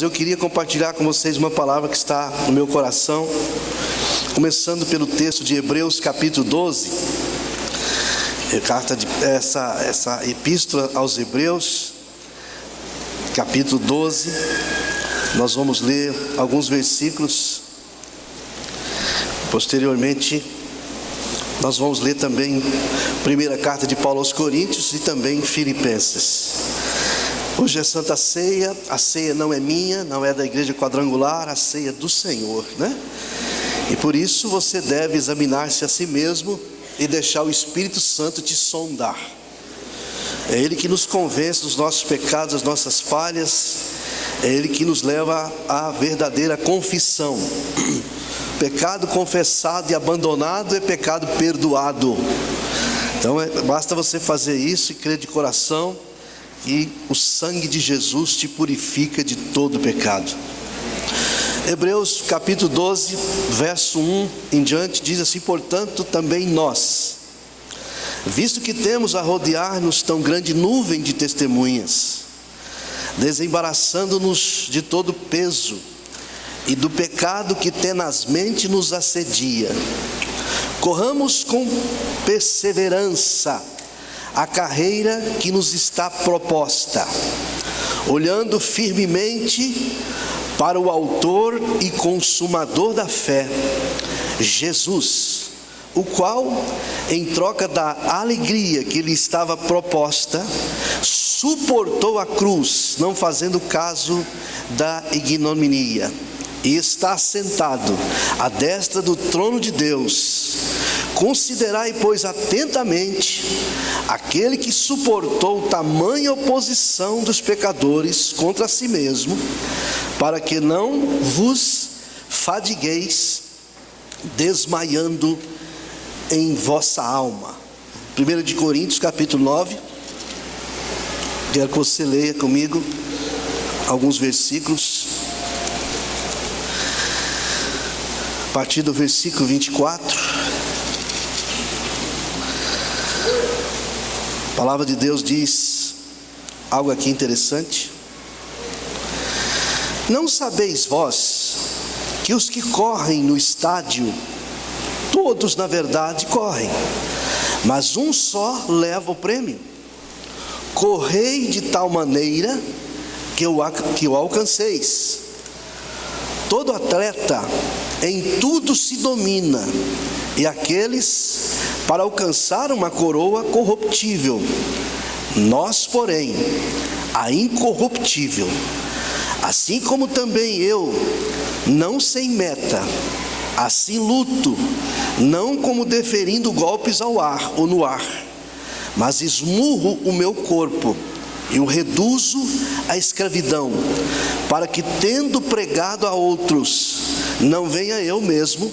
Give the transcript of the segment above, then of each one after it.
Eu queria compartilhar com vocês uma palavra que está no meu coração, começando pelo texto de Hebreus capítulo 12, essa epístola aos Hebreus, capítulo 12, nós vamos ler alguns versículos, posteriormente nós vamos ler também primeira carta de Paulo aos Coríntios e também Filipenses. Hoje é Santa Ceia, a ceia não é minha, não é da igreja quadrangular, a ceia é do Senhor, né? E por isso você deve examinar-se a si mesmo e deixar o Espírito Santo te sondar. É Ele que nos convence dos nossos pecados, das nossas falhas, é Ele que nos leva à verdadeira confissão. Pecado confessado e abandonado é pecado perdoado. Então basta você fazer isso e crer de coração, e o sangue de Jesus te purifica de todo pecado. Hebreus capítulo 12, verso 1 em diante, diz assim: portanto também nós, visto que temos a rodear-nos tão grande nuvem de testemunhas, desembaraçando-nos de todo peso e do pecado que tenazmente nos assedia, corramos com perseverança a carreira que nos está proposta, olhando firmemente para o autor e consumador da fé, Jesus, o qual, em troca da alegria que lhe estava proposta, suportou a cruz, não fazendo caso da ignominia, e está assentado à destra do trono de Deus. Considerai, pois, atentamente aquele que suportou tamanha oposição dos pecadores contra si mesmo, para que não vos fadigueis desmaiando em vossa alma. 1 Coríntios capítulo 9, quero que você leia comigo alguns versículos, a partir do versículo 24. A palavra de Deus diz algo aqui interessante: não sabeis vós que os que correm no estádio, todos na verdade correm, mas um só leva o prêmio? Correi de tal maneira que o alcanceis. Todo atleta em tudo se domina, e aqueles para alcançar uma coroa corruptível, nós, porém, a incorruptível. Assim como também eu, não sem meta, assim luto, não como deferindo golpes ao ar ou no ar, mas esmurro o meu corpo e o reduzo à escravidão, para que, tendo pregado a outros, não venha eu mesmo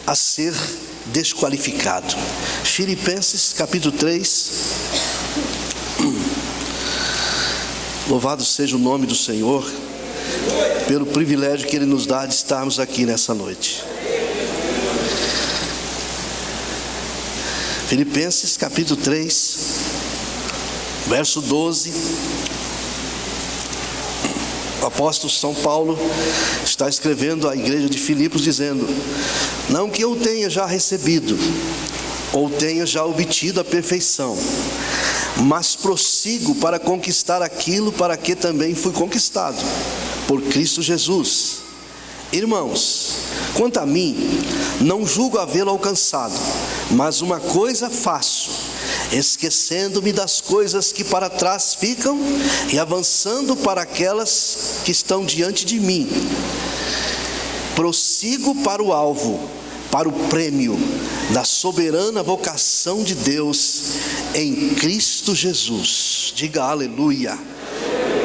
a ser desqualificado. Filipenses capítulo 3. Louvado seja o nome do Senhor pelo privilégio que Ele nos dá de estarmos aqui nessa noite. Filipenses capítulo 3, verso 12. O apóstolo São Paulo está escrevendo à igreja de Filipos, dizendo: não que eu tenha já recebido ou tenha já obtido a perfeição, mas prossigo para conquistar aquilo para que também fui conquistado por Cristo Jesus. Irmãos, quanto a mim, não julgo havê-lo alcançado, mas uma coisa faço, esquecendo-me das coisas que para trás ficam e avançando para aquelas que estão diante de mim, prossigo para o alvo, para o prêmio da soberana vocação de Deus em Cristo Jesus. Diga aleluia.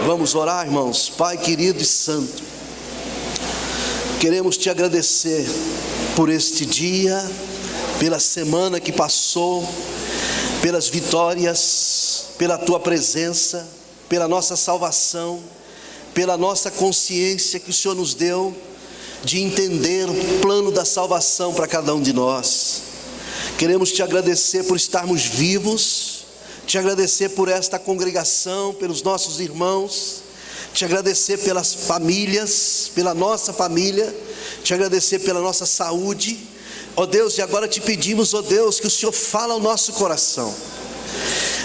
Vamos orar, irmãos. Pai querido e santo, queremos te agradecer por este dia, pela semana que passou, pelas vitórias, pela tua presença, pela nossa salvação, pela nossa consciência que o Senhor nos deu de entender o plano da salvação para cada um de nós. Queremos te agradecer por estarmos vivos, te agradecer por esta congregação, pelos nossos irmãos, te agradecer pelas famílias, pela nossa família, te agradecer pela nossa saúde, ó Deus, e agora te pedimos, ó Deus, que o Senhor fala ao nosso coração,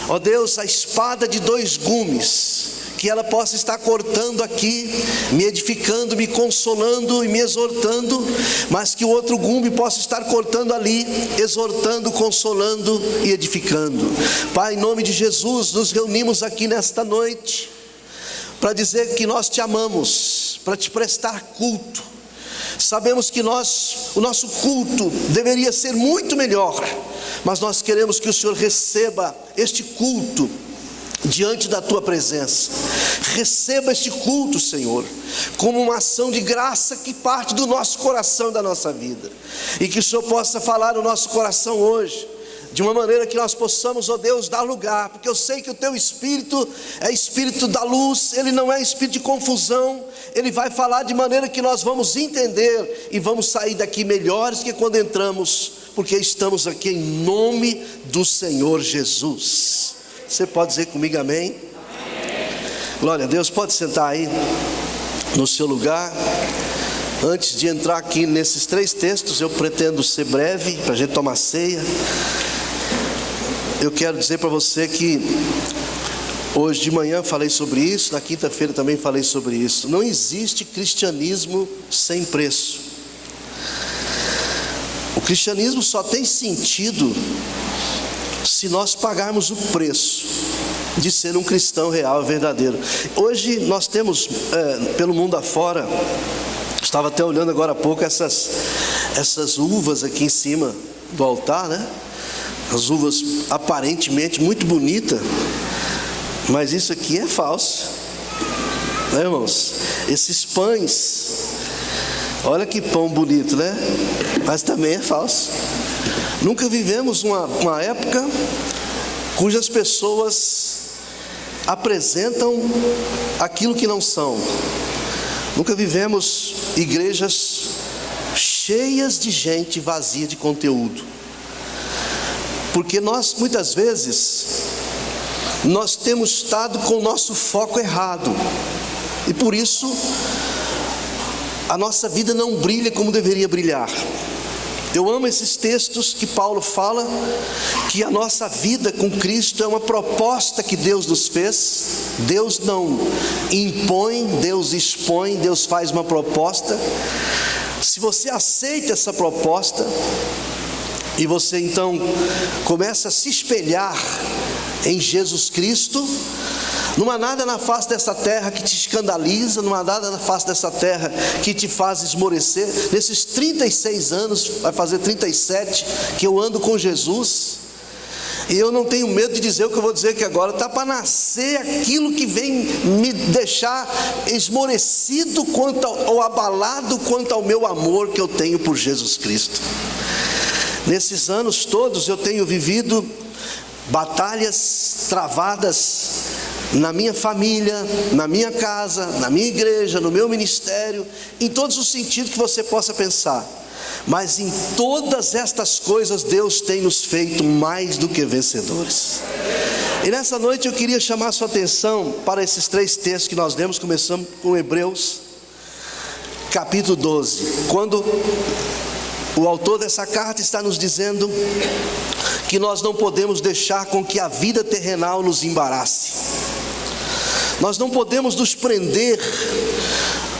ó Deus, a espada de dois gumes, que ela possa estar cortando aqui, me edificando, me consolando e me exortando, mas que o outro gume possa estar cortando ali, exortando, consolando e edificando. Pai, em nome de Jesus, nos reunimos aqui nesta noite, para dizer que nós te amamos, para te prestar culto. Sabemos que o nosso culto deveria ser muito melhor, mas nós queremos que o Senhor receba este culto diante da tua presença. Receba este culto, Senhor, como uma ação de graça que parte do nosso coração, da nossa vida, e que o Senhor possa falar no nosso coração hoje, de uma maneira que nós possamos, ó Deus, dar lugar, porque eu sei que o teu Espírito é Espírito da luz, ele não é Espírito de confusão, ele vai falar de maneira que nós vamos entender, e vamos sair daqui melhores que quando entramos, porque estamos aqui em nome do Senhor Jesus. Você pode dizer comigo amém? Amém. Glória a Deus. Pode sentar aí no seu lugar. Antes de entrar aqui nesses 3 textos, eu pretendo ser breve para a gente tomar ceia. Eu quero dizer para você que hoje de manhã falei sobre isso, na quinta-feira também falei sobre isso. Não existe cristianismo sem preço. O cristianismo só tem sentido se nós pagarmos o preço de ser um cristão real e verdadeiro. Hoje nós temos pelo mundo afora, estava até olhando agora há pouco essas uvas aqui em cima do altar, né? As uvas aparentemente muito bonitas, mas isso aqui é falso, né, irmãos? Esses pães, olha que pão bonito, né? Mas também é falso. Nunca vivemos uma época cujas pessoas apresentam aquilo que não são. Nunca vivemos igrejas cheias de gente vazia de conteúdo, porque nós muitas vezes nós temos estado com o nosso foco errado, e por isso a nossa vida não brilha como deveria brilhar. Eu amo esses textos que Paulo fala que a nossa vida com Cristo é uma proposta que Deus nos fez. Deus não impõe, Deus expõe, Deus faz uma proposta. Se você aceita essa proposta e você então começa a se espelhar em Jesus Cristo, não há nada na face dessa terra que te escandaliza, não há nada na face dessa terra que te faz esmorecer. Nesses 36 anos, vai fazer 37, que eu ando com Jesus, e eu não tenho medo de dizer o que eu vou dizer aqui agora. Está para nascer aquilo que vem me deixar esmorecido ou abalado quanto ao meu amor que eu tenho por Jesus Cristo. Nesses anos todos eu tenho vivido batalhas travadas na minha família, na minha casa, na minha igreja, no meu ministério, em todos os sentidos que você possa pensar. Mas em todas estas coisas Deus tem nos feito mais do que vencedores. E nessa noite eu queria chamar a sua atenção para esses 3 textos que nós lemos. Começamos com Hebreus capítulo 12, quando o autor dessa carta está nos dizendo que nós não podemos deixar com que a vida terrenal nos embarace. Nós não podemos nos prender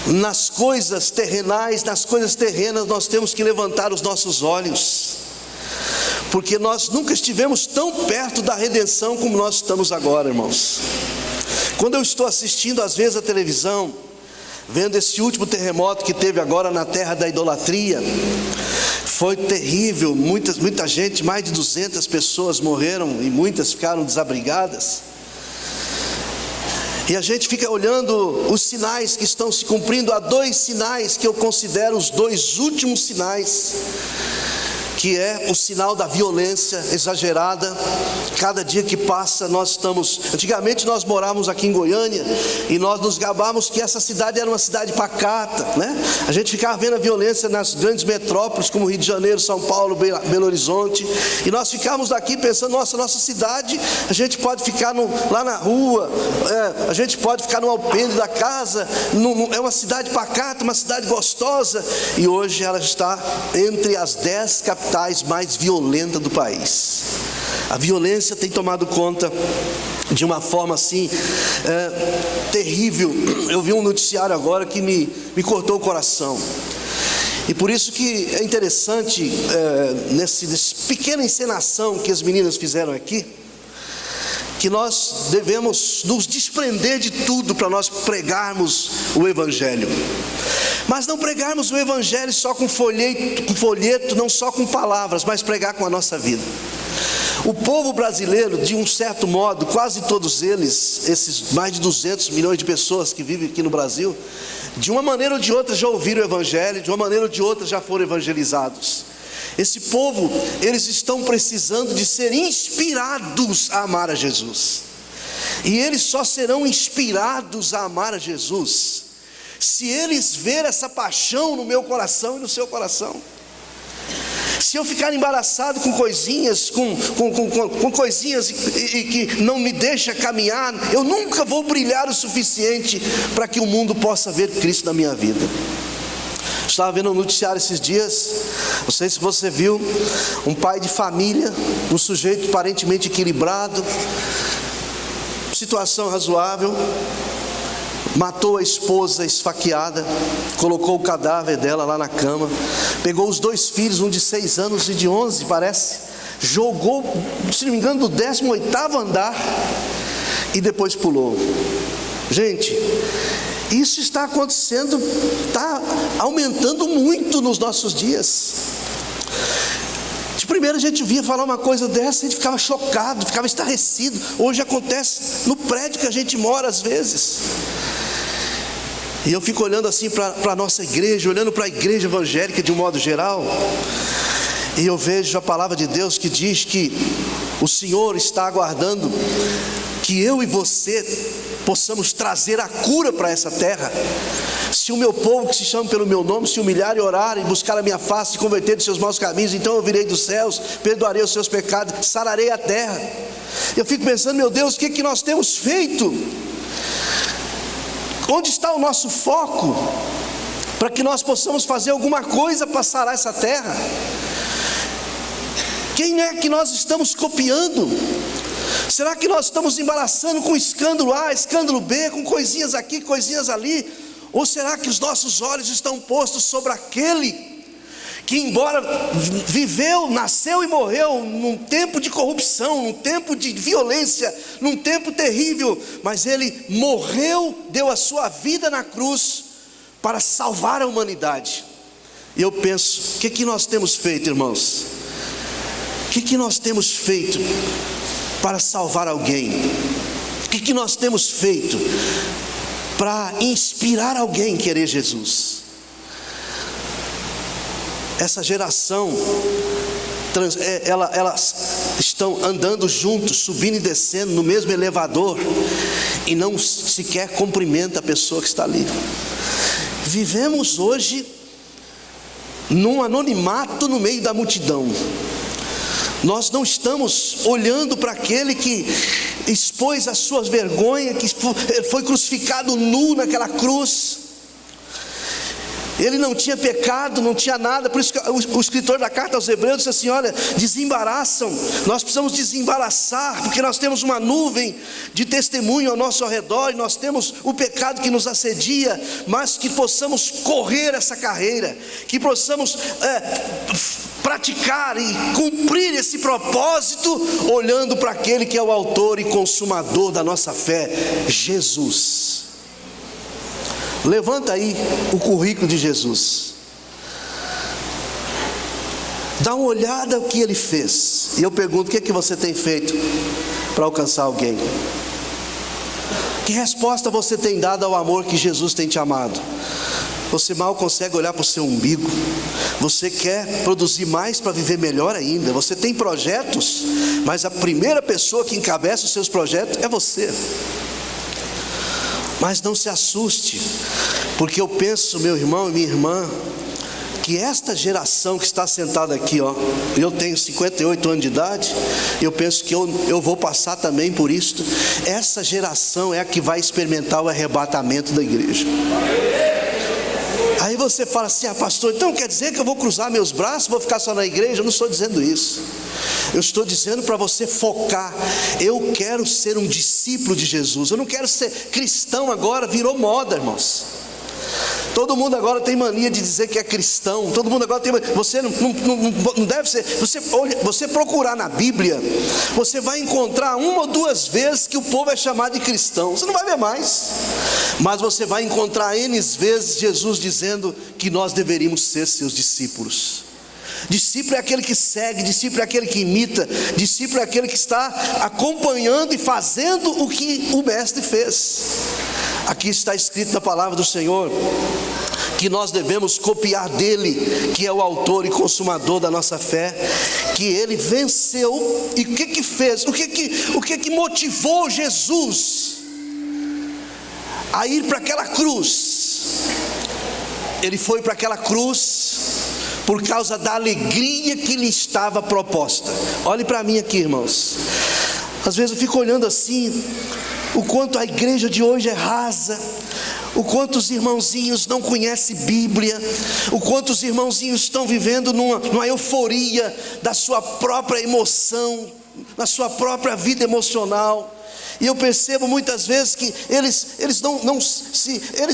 nas coisas terrenais, nas coisas terrenas. Nós temos que levantar os nossos olhos, porque nós nunca estivemos tão perto da redenção como nós estamos agora, irmãos. Quando eu estou assistindo às vezes a televisão, vendo esse último terremoto que teve agora na terra da idolatria, foi terrível, muita gente, mais de 200 pessoas morreram e muitas ficaram desabrigadas. E a gente fica olhando os sinais que estão se cumprindo. Há 2 sinais que eu considero os 2 últimos sinais que é o sinal da violência exagerada. Cada dia que passa antigamente nós morávamos aqui em Goiânia, e nós nos gabávamos que essa cidade era uma cidade pacata, né? A gente ficava vendo a violência nas grandes metrópoles como Rio de Janeiro, São Paulo, Belo Horizonte, e nós ficávamos daqui pensando, nossa cidade, a gente pode ficar lá na rua, a gente pode ficar no alpendre da casa, é uma cidade pacata, uma cidade gostosa. E hoje ela está entre as 10 capitais mais violentas do país. A violência tem tomado conta de uma forma assim terrível. Eu vi um noticiário agora que me cortou o coração. E por isso que é interessante, nessa pequena encenação que as meninas fizeram aqui, que nós devemos nos desprender de tudo para nós pregarmos o Evangelho. Mas não pregarmos o Evangelho só com folheto, não só com palavras, mas pregar com a nossa vida. O povo brasileiro, de um certo modo, quase todos eles, esses mais de 200 milhões de pessoas que vivem aqui no Brasil, de uma maneira ou de outra já ouviram o Evangelho, de uma maneira ou de outra já foram evangelizados. Esse povo, eles estão precisando de ser inspirados a amar a Jesus. E eles só serão inspirados a amar a Jesus se eles verem essa paixão no meu coração e no seu coração. Se eu ficar embaraçado com coisinhas, com coisinhas e que não me deixa caminhar, eu nunca vou brilhar o suficiente para que o mundo possa ver Cristo na minha vida. Estava vendo um noticiário esses dias, não sei se você viu, um pai de família, um sujeito aparentemente equilibrado, situação razoável, matou a esposa esfaqueada, colocou o cadáver dela lá na cama, pegou os 2 filhos, um de 6 anos e de 11 parece, jogou, se não me engano, do 18º andar e depois pulou. Gente, isso está acontecendo, está aumentando muito nos nossos dias. De primeira a gente via falar uma coisa dessa, a gente ficava chocado, ficava estarrecido. Hoje acontece no prédio que a gente mora às vezes. E eu fico olhando assim para a nossa igreja, olhando para a igreja evangélica de um modo geral, e eu vejo a palavra de Deus que diz que o Senhor está aguardando que eu e você possamos trazer a cura para essa terra. Se o meu povo, que se chama pelo meu nome, se humilhar e orar e buscar a minha face, se converter dos seus maus caminhos, então eu virei dos céus, perdoarei os seus pecados, sararei a terra. Eu fico pensando, meu Deus, o que nós temos feito? Onde está o nosso foco para que nós possamos fazer alguma coisa para sarar essa terra? Quem é que nós estamos copiando? Será que nós estamos embaraçando com escândalo A, escândalo B, com coisinhas aqui, coisinhas ali? Ou será que os nossos olhos estão postos sobre aquele que, embora viveu, nasceu e morreu num tempo de corrupção, num tempo de violência, num tempo terrível, mas ele morreu, deu a sua vida na cruz para salvar a humanidade? E eu penso, o que nós temos feito, irmãos? O que nós temos feito para salvar alguém? O que nós temos feito para inspirar alguém a querer Jesus? Essa geração, elas estão andando juntos, subindo e descendo no mesmo elevador, e não sequer cumprimenta a pessoa que está ali. Vivemos hoje num anonimato no meio da multidão. Nós não estamos olhando para aquele que expôs as suas vergonhas, que foi crucificado nu naquela cruz. Ele não tinha pecado, não tinha nada. Por isso que o escritor da carta aos Hebreus disse assim: olha, desembaraçam, nós precisamos desembaraçar, porque nós temos uma nuvem de testemunho ao nosso redor, e nós temos o pecado que nos assedia, mas que possamos correr essa carreira, que possamos praticar e cumprir esse propósito, olhando para aquele que é o autor e consumador da nossa fé, Jesus. Levanta aí o currículo de Jesus, dá uma olhada no que ele fez, e eu pergunto: o que você tem feito para alcançar alguém? Que resposta você tem dado ao amor que Jesus tem te amado? Você mal consegue olhar para o seu umbigo. Você quer produzir mais para viver melhor ainda. Você tem projetos, mas a primeira pessoa que encabeça os seus projetos é você. Mas não se assuste, porque eu penso, meu irmão e minha irmã, que esta geração que está sentada aqui, eu tenho 58 anos de idade, eu penso que eu vou passar também por isto. Essa geração é a que vai experimentar o arrebatamento da igreja. Aí você fala assim: pastor, então quer dizer que eu vou cruzar meus braços, vou ficar só na igreja? Eu não estou dizendo isso. Eu estou dizendo para você focar. Eu quero ser um discípulo de Jesus. Eu não quero ser cristão agora, virou moda, irmãos. Todo mundo agora tem mania de dizer que é cristão. Todo mundo agora tem mania. Você não deve ser. Você procurar na Bíblia, você vai encontrar uma ou duas vezes que o povo é chamado de cristão. Você não vai ver mais. Mas você vai encontrar N vezes Jesus dizendo que nós deveríamos ser seus discípulos. Discípulo é aquele que segue, discípulo é aquele que imita, discípulo é aquele que está acompanhando e fazendo o que o mestre fez. Aqui está escrito na palavra do Senhor que nós devemos copiar dele, que é o autor e consumador da nossa fé, que ele venceu. E o que fez? O que motivou Jesus a ir para aquela cruz? Ele foi para aquela cruz por causa da alegria que lhe estava proposta. Olhe para mim aqui, irmãos. Às vezes eu fico olhando assim, o quanto a igreja de hoje é rasa, o quanto os irmãozinhos não conhecem Bíblia, o quanto os irmãozinhos estão vivendo numa euforia da sua própria emoção, na sua própria vida emocional. E eu percebo muitas vezes que eles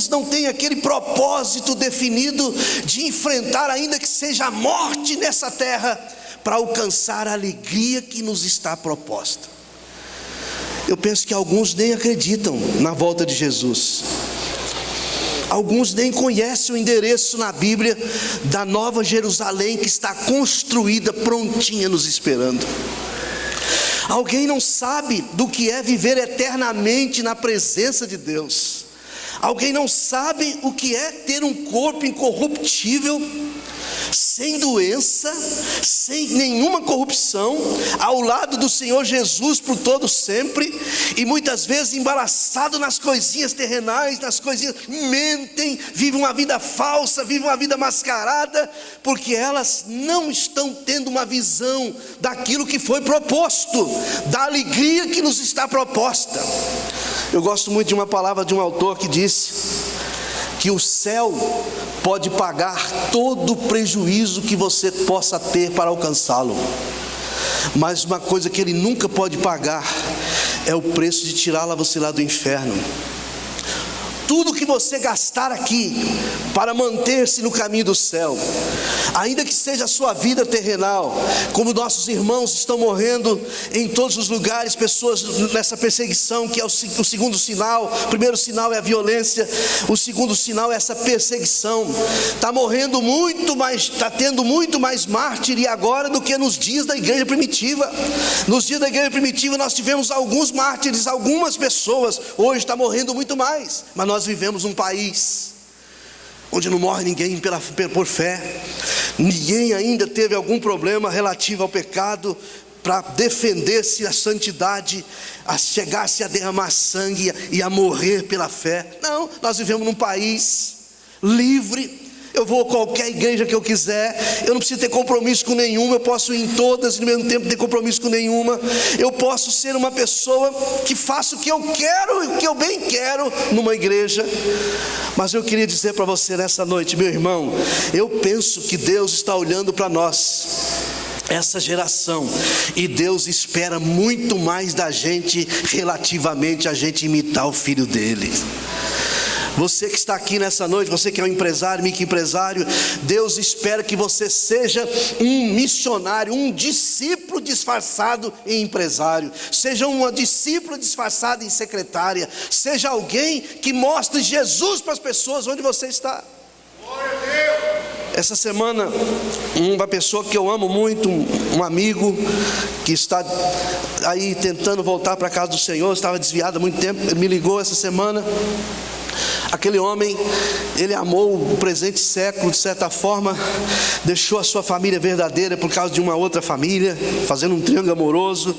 não têm aquele propósito definido de enfrentar, ainda que seja a morte nessa terra, para alcançar a alegria que nos está proposta. Eu penso que alguns nem acreditam na volta de Jesus. Alguns nem conhecem o endereço na Bíblia da Nova Jerusalém que está construída, prontinha, nos esperando. Alguém não sabe do que é viver eternamente na presença de Deus. Alguém não sabe o que é ter um corpo incorruptível, sem doença, sem nenhuma corrupção, ao lado do Senhor Jesus por todo sempre, e muitas vezes embaraçado nas coisinhas terrenais, nas coisinhas, mentem, vivem uma vida falsa, vivem uma vida mascarada, porque elas não estão tendo uma visão daquilo que foi proposto, da alegria que nos está proposta. Eu gosto muito de uma palavra de um autor que disse que o céu pode pagar todo o prejuízo que você possa ter para alcançá-lo, mas uma coisa que ele nunca pode pagar é o preço de tirá-la você lá do inferno. Tudo que você gastar aqui para manter-se no caminho do céu, ainda que seja a sua vida terrenal, como nossos irmãos estão morrendo em todos os lugares, pessoas nessa perseguição que é o segundo sinal. O primeiro sinal é a violência, o segundo sinal é essa perseguição. Está morrendo muito mais, está tendo muito mais mártir agora do que nos dias da igreja primitiva. Nos dias da igreja primitiva nós tivemos alguns mártires, algumas pessoas. Hoje está morrendo muito mais, mas nós vivemos num país onde não morre ninguém por fé. Ninguém ainda teve algum problema relativo ao pecado para defender-se da santidade, a chegar-se a derramar sangue e a morrer pela fé. Não, nós vivemos num país livre. Eu vou a qualquer igreja que eu quiser, eu não preciso ter compromisso com nenhuma, eu posso ir em todas e no mesmo tempo ter compromisso com nenhuma. Eu posso ser uma pessoa que faça o que eu quero e o que eu bem quero numa igreja. Mas eu queria dizer para você nessa noite, meu irmão, eu penso que Deus está olhando para nós, essa geração, e Deus espera muito mais da gente relativamente a gente imitar o Filho dele. Você que está aqui nessa noite, você que é um empresário, microempresário, Deus espera que você seja um missionário, um discípulo disfarçado em empresário, seja uma discípula disfarçada em secretária, seja alguém que mostre Jesus para as pessoas onde você está. Glória a Deus. Essa semana, uma pessoa que eu amo muito, um amigo que está aí tentando voltar para a casa do Senhor, estava desviado há muito tempo, ele me ligou essa semana. Aquele homem, ele amou o presente século, de certa forma, deixou a sua família verdadeira por causa de uma outra família, fazendo um triângulo amoroso,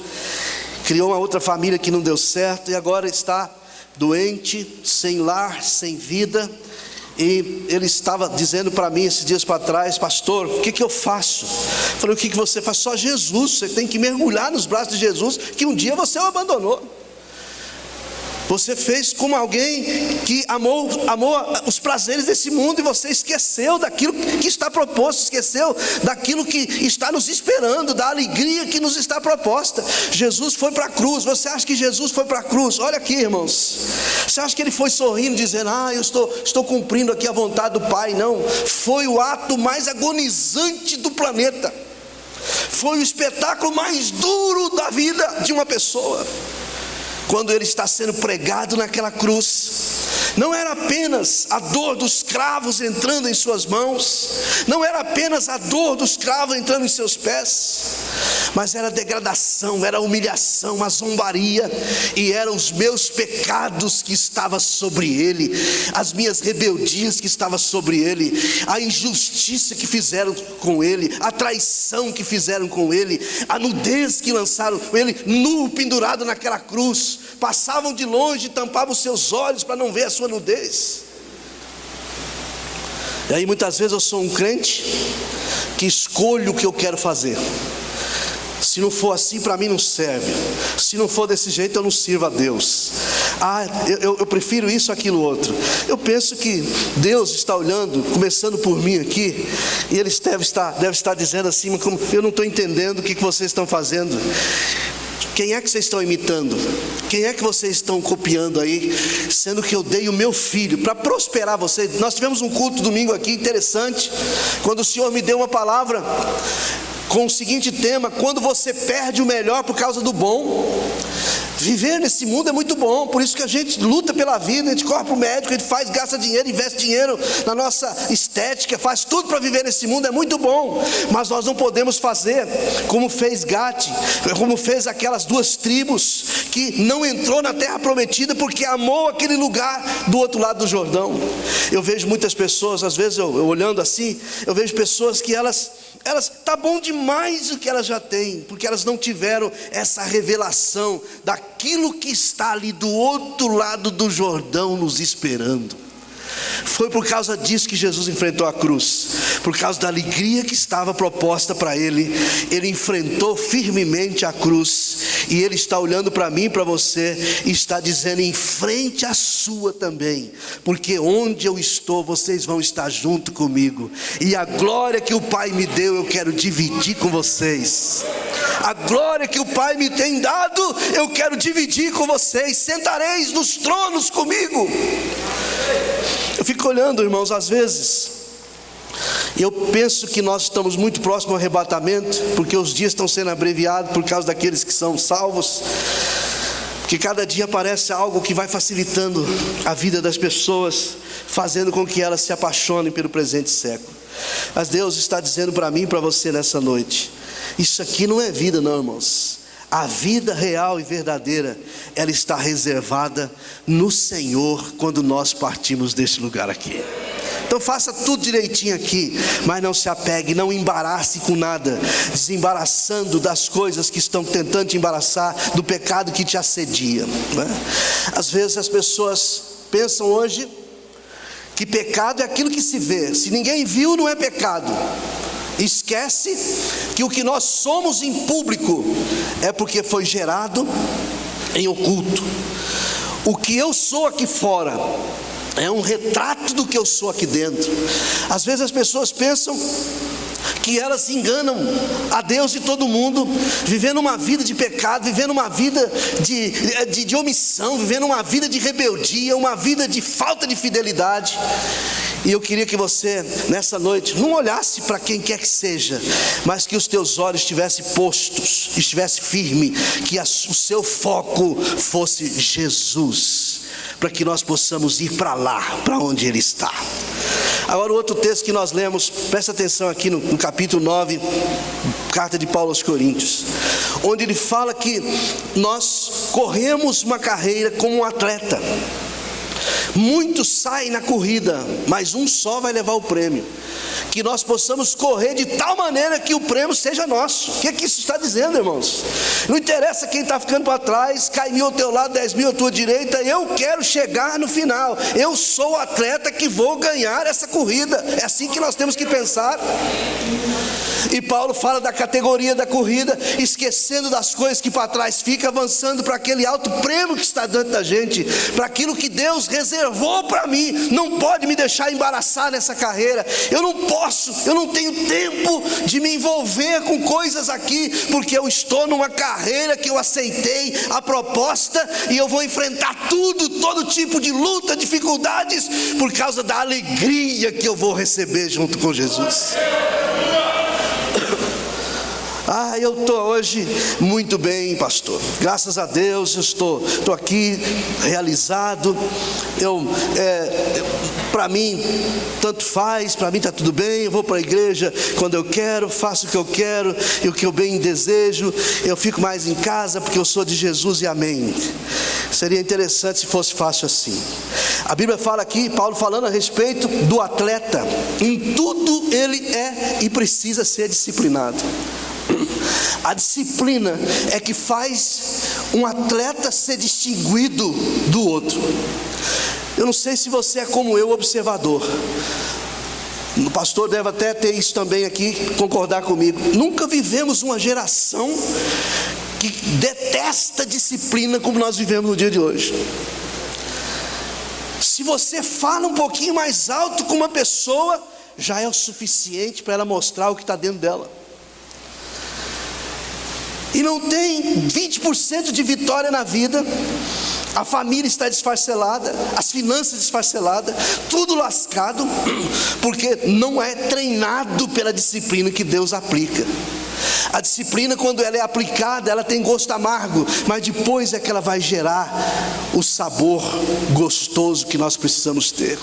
criou uma outra família que não deu certo, e agora está doente, sem lar, sem vida. E ele estava dizendo para mim esses dias para trás: pastor, o que eu faço? Eu falei: o que você faz? Só Jesus, você tem que mergulhar nos braços de Jesus, que um dia você o abandonou. Você fez como alguém que amou os prazeres desse mundo, e você esqueceu daquilo que está proposto, esqueceu daquilo que está nos esperando, da alegria que nos está proposta. Jesus foi para a cruz. Você acha que Jesus foi para a cruz? Olha aqui, irmãos, você acha que ele foi sorrindo, dizendo: eu estou cumprindo aqui a vontade do Pai? Não, foi o ato mais agonizante do planeta, foi o espetáculo mais duro da vida de uma pessoa. Quando ele está sendo pregado naquela cruz, não era apenas a dor dos cravos entrando em suas mãos, não era apenas a dor dos cravos entrando em seus pés, mas era a degradação, era a humilhação, a zombaria, e eram os meus pecados que estavam sobre ele, as minhas rebeldias que estavam sobre ele, a injustiça que fizeram com ele, a traição que fizeram com ele, a nudez que lançaram com ele, nu, pendurado naquela cruz. Passavam de longe, tampavam os seus olhos para não ver a sua nudez. E aí muitas vezes eu sou um crente que escolho o que eu quero fazer. Se não for assim, para mim não serve. Se não for desse jeito, eu não sirvo a Deus. Eu prefiro isso, aquilo, outro. Eu penso que Deus está olhando, começando por mim aqui, e Ele deve estar dizendo assim: como eu não estou entendendo o que vocês estão fazendo. Quem é que vocês estão imitando? Quem é que vocês estão copiando aí? Sendo que eu dei o meu filho para prosperar vocês. Nós tivemos um culto domingo aqui interessante, quando o Senhor me deu uma palavra com o seguinte tema: quando você perde o melhor por causa do bom. Viver nesse mundo é muito bom, por isso que a gente luta pela vida, a gente corre para o médico, a gente gasta dinheiro, investe dinheiro na nossa estética, faz tudo para viver nesse mundo, é muito bom. Mas nós não podemos fazer como fez Gate, como fez aquelas duas tribos que não entrou na terra prometida porque amou aquele lugar do outro lado do Jordão. Eu vejo muitas pessoas, às vezes eu olhando assim, eu vejo pessoas que elas tá bom demais o que elas já têm, porque elas não tiveram essa revelação daquilo que está ali do outro lado do Jordão nos esperando. Foi por causa disso que Jesus enfrentou a cruz, por causa da alegria que estava proposta para ele. Ele enfrentou firmemente a cruz, e Ele está olhando para mim e para você, e está dizendo: enfrente a sua também, porque onde eu estou, vocês vão estar junto comigo, e a glória que o Pai me deu, eu quero dividir com vocês. A glória que o Pai me tem dado, eu quero dividir com vocês. Sentareis nos tronos comigo. Eu fico olhando, irmãos, às vezes, e eu penso que nós estamos muito próximos ao arrebatamento, porque os dias estão sendo abreviados por causa daqueles que são salvos, porque cada dia aparece algo que vai facilitando a vida das pessoas, fazendo com que elas se apaixonem pelo presente século. Mas Deus está dizendo para mim e para você nessa noite: isso aqui não é vida não, irmãos. A vida real e verdadeira, ela está reservada no Senhor quando nós partimos deste lugar aqui. Então faça tudo direitinho aqui, mas não se apegue, não embarace com nada, desembaraçando das coisas que estão tentando te embaraçar, do pecado que te assedia, né? Às vezes as pessoas pensam hoje que pecado é aquilo que se vê. Se ninguém viu, não é pecado. Esquece que o que nós somos em público é porque foi gerado em oculto. O que eu sou aqui fora é um retrato do que eu sou aqui dentro. Às vezes as pessoas pensam que elas enganam a Deus e todo mundo, vivendo uma vida de pecado, vivendo uma vida de omissão, vivendo uma vida de rebeldia, uma vida de falta de fidelidade. E eu queria que você, nessa noite, não olhasse para quem quer que seja, mas que os teus olhos estivessem postos, estivesse firme, que o seu foco fosse Jesus, para que nós possamos ir para lá, para onde Ele está. Agora o outro texto que nós lemos, presta atenção aqui no capítulo 9, carta de Paulo aos Coríntios, onde ele fala que nós corremos uma carreira como um atleta, Muitos saem na corrida, mas um só vai levar o prêmio. Que nós possamos correr de tal maneira que o prêmio seja nosso. O que é que isso está dizendo, irmãos? Não interessa quem está ficando para trás, cai 1.000 ao teu lado, 10.000 à tua direita. Eu quero chegar no final. Eu sou o atleta que vou ganhar essa corrida. É assim que nós temos que pensar. E Paulo fala da categoria da corrida, esquecendo das coisas que para trás fica, avançando para aquele alto prêmio que está diante da gente, para aquilo que Deus reservou para mim. Não pode me deixar embaraçar nessa carreira. Eu não tenho tempo de me envolver com coisas aqui, porque eu estou numa carreira que eu aceitei a proposta, e eu vou enfrentar todo tipo de luta, dificuldades, por causa da alegria que eu vou receber junto com Jesus. Eu estou hoje muito bem, pastor. Graças a Deus eu estou aqui realizado. Para mim, tanto faz, para mim está tudo bem. Eu vou para a igreja quando eu quero, faço o que eu quero e o que eu bem desejo. Eu fico mais em casa porque eu sou de Jesus e amém. Seria interessante se fosse fácil assim. A Bíblia fala aqui, Paulo falando a respeito do atleta. Em tudo ele é e precisa ser disciplinado. A disciplina é que faz um atleta ser distinguido do outro. Eu não sei se você é como eu, observador. O pastor deve até ter isso também aqui, concordar comigo. Nunca vivemos uma geração que detesta disciplina como nós vivemos no dia de hoje. Se você fala um pouquinho mais alto com uma pessoa, já é o suficiente para ela mostrar o que está dentro dela. E não tem 20% de vitória na vida. A família está desfacelada, as finanças desfaceladas, tudo lascado, porque não é treinado pela disciplina que Deus aplica. A disciplina, quando ela é aplicada, ela tem gosto amargo, mas depois é que ela vai gerar o sabor gostoso que nós precisamos ter.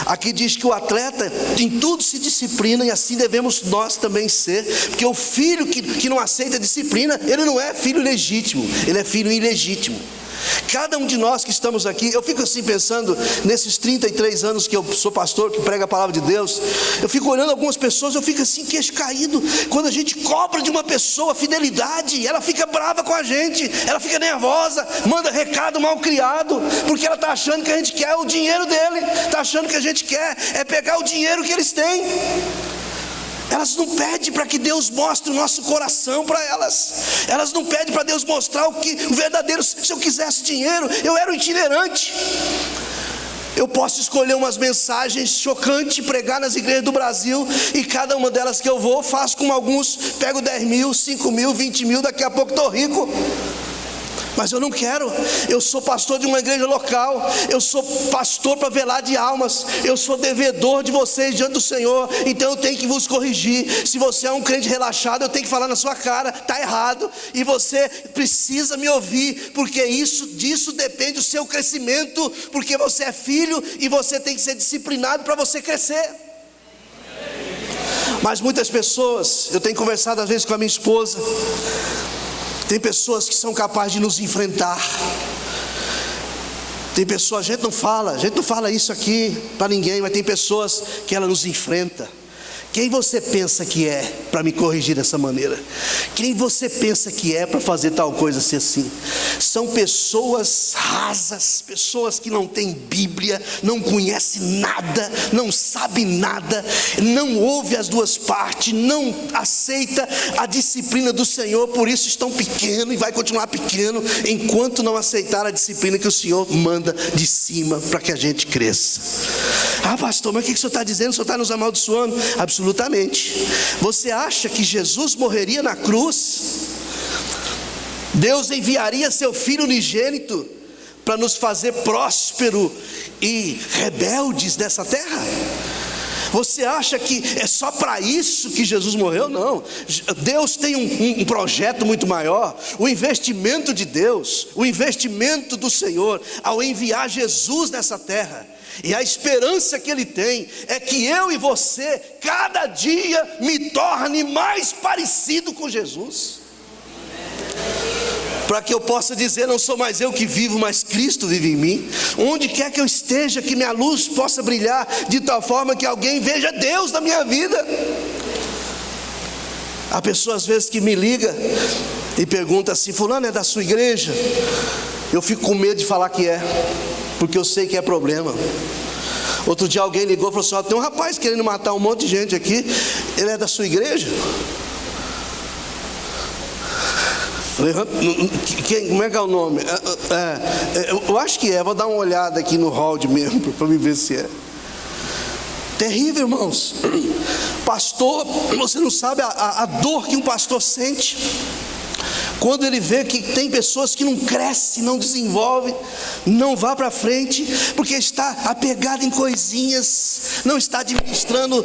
Aqui diz que o atleta em tudo se disciplina, e assim devemos nós também ser, porque o filho que não aceita disciplina, ele não é filho legítimo, ele é filho ilegítimo. Cada um de nós que estamos aqui, eu fico assim pensando, nesses 33 anos que eu sou pastor, que prega a palavra de Deus, eu fico olhando algumas pessoas, eu fico assim, queixo caído, quando a gente cobra de uma pessoa fidelidade, ela fica brava com a gente, ela fica nervosa, manda recado mal criado, porque ela está achando que a gente quer o dinheiro dele, está achando que a gente quer é pegar o dinheiro que eles têm. Elas não pedem para que Deus mostre o nosso coração para elas. Elas não pedem para Deus mostrar o verdadeiro. Se eu quisesse dinheiro, eu era um itinerante. Eu posso escolher umas mensagens chocantes, pregar nas igrejas do Brasil, e cada uma delas que eu vou, faço como alguns, pego 10 mil, 5 mil, 20 mil, daqui a pouco estou rico. Mas eu não quero. Eu sou pastor de uma igreja local, eu sou pastor para velar de almas, eu sou devedor de vocês diante do Senhor, então eu tenho que vos corrigir. Se você é um crente relaxado, eu tenho que falar na sua cara, está errado, e você precisa me ouvir, porque disso depende o seu crescimento, porque você é filho e você tem que ser disciplinado para você crescer. Mas muitas pessoas, eu tenho conversado às vezes com a minha esposa, tem pessoas que são capazes de nos enfrentar. Tem pessoas, a gente não fala isso aqui para ninguém, mas tem pessoas que ela nos enfrenta. Quem você pensa que é para me corrigir dessa maneira? Quem você pensa que é para fazer tal coisa ser assim? São pessoas rasas, pessoas que não têm Bíblia, não conhecem nada, não sabem nada, não ouve as duas partes, não aceita a disciplina do Senhor, por isso estão pequenos e vai continuar pequeno, enquanto não aceitar a disciplina que o Senhor manda de cima para que a gente cresça. Pastor, mas o que o senhor está dizendo? O senhor está nos amaldiçoando? Absolutamente. Você acha que Jesus morreria na cruz? Deus enviaria seu Filho unigênito para nos fazer próspero e rebeldes nessa terra? Você acha que é só para isso que Jesus morreu? Não. Deus tem um projeto muito maior. O investimento de Deus, o investimento do Senhor ao enviar Jesus nessa terra, e a esperança que Ele tem é que eu e você, cada dia, me torne mais parecido com Jesus. para que eu possa dizer: não sou mais eu que vivo, mas Cristo vive em mim. Onde quer que eu esteja, que minha luz possa brilhar de tal forma que alguém veja Deus na minha vida. Há pessoas às vezes que me ligam e perguntam assim: fulano é da sua igreja? Eu fico com medo de falar que é, porque eu sei que é problema. Outro dia alguém ligou e falou assim: tem um rapaz querendo matar um monte de gente aqui, ele é da sua igreja? Como é que é o nome? Eu acho que é, vou dar uma olhada aqui no hall mesmo, para me ver se é. Terrível, irmãos. Pastor, você não sabe a dor que um pastor sente quando ele vê que tem pessoas que não crescem, não desenvolvem, não vão para frente, porque está apegado em coisinhas, não está administrando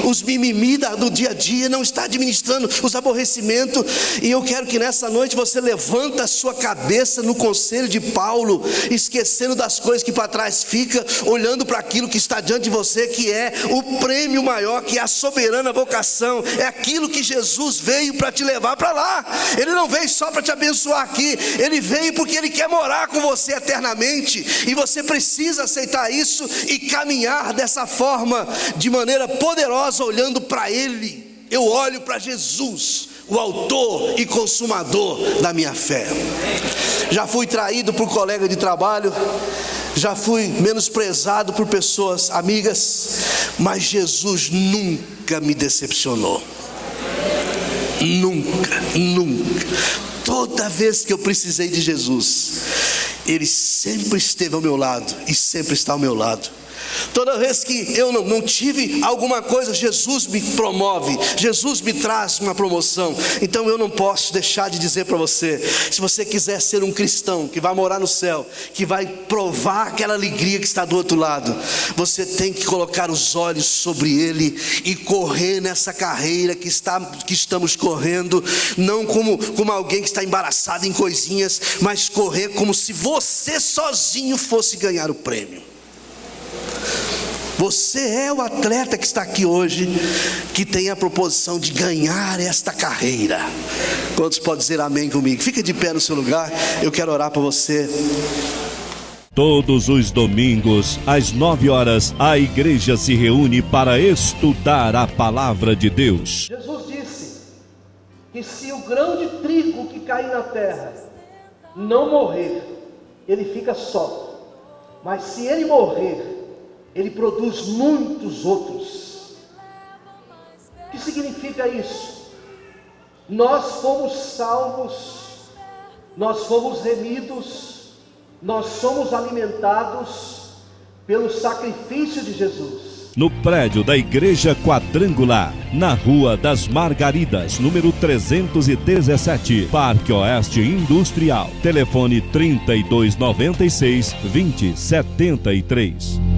os mimimi do dia a dia, não está administrando os aborrecimentos. E eu quero que nessa noite você levanta a sua cabeça no conselho de Paulo, esquecendo das coisas que para trás fica, olhando para aquilo que está diante de você, que é o prêmio maior, que é a soberana vocação, é aquilo que Jesus veio para te levar para lá. Ele não veio só para te abençoar aqui, ele veio porque ele quer morar com você eternamente, e você precisa aceitar isso e caminhar dessa forma, de maneira poderosa, olhando para ele. Eu olho para Jesus, o autor e consumador da minha fé. Já fui traído por colega de trabalho, já fui menosprezado por pessoas amigas, mas Jesus nunca me decepcionou. Nunca. Toda vez que eu precisei de Jesus, Ele sempre esteve ao meu lado e sempre está ao meu lado. Toda vez que eu não tive alguma coisa, Jesus me promove, Jesus me traz uma promoção. Então eu não posso deixar de dizer para você: se você quiser ser um cristão que vai morar no céu, que vai provar aquela alegria que está do outro lado, você tem que colocar os olhos sobre Ele e correr nessa carreira que estamos correndo, não como alguém que está embaraçado em coisinhas, mas correr como se você sozinho fosse ganhar o prêmio. Você é o atleta que está aqui hoje, que tem a proposição de ganhar esta carreira. Quantos podem dizer amém comigo? Fica de pé no seu lugar, eu quero orar por você. Todos os domingos, às 9 horas, a igreja se reúne para estudar a palavra de Deus. Jesus disse que se o grão de trigo que cair na terra não morrer, ele fica só. Mas se ele morrer, ele produz muitos outros. O que significa isso? Nós fomos salvos, nós fomos remidos, nós somos alimentados pelo sacrifício de Jesus. No prédio da Igreja Quadrangular, na Rua das Margaridas, número 317, Parque Oeste Industrial. Telefone 3296-2073.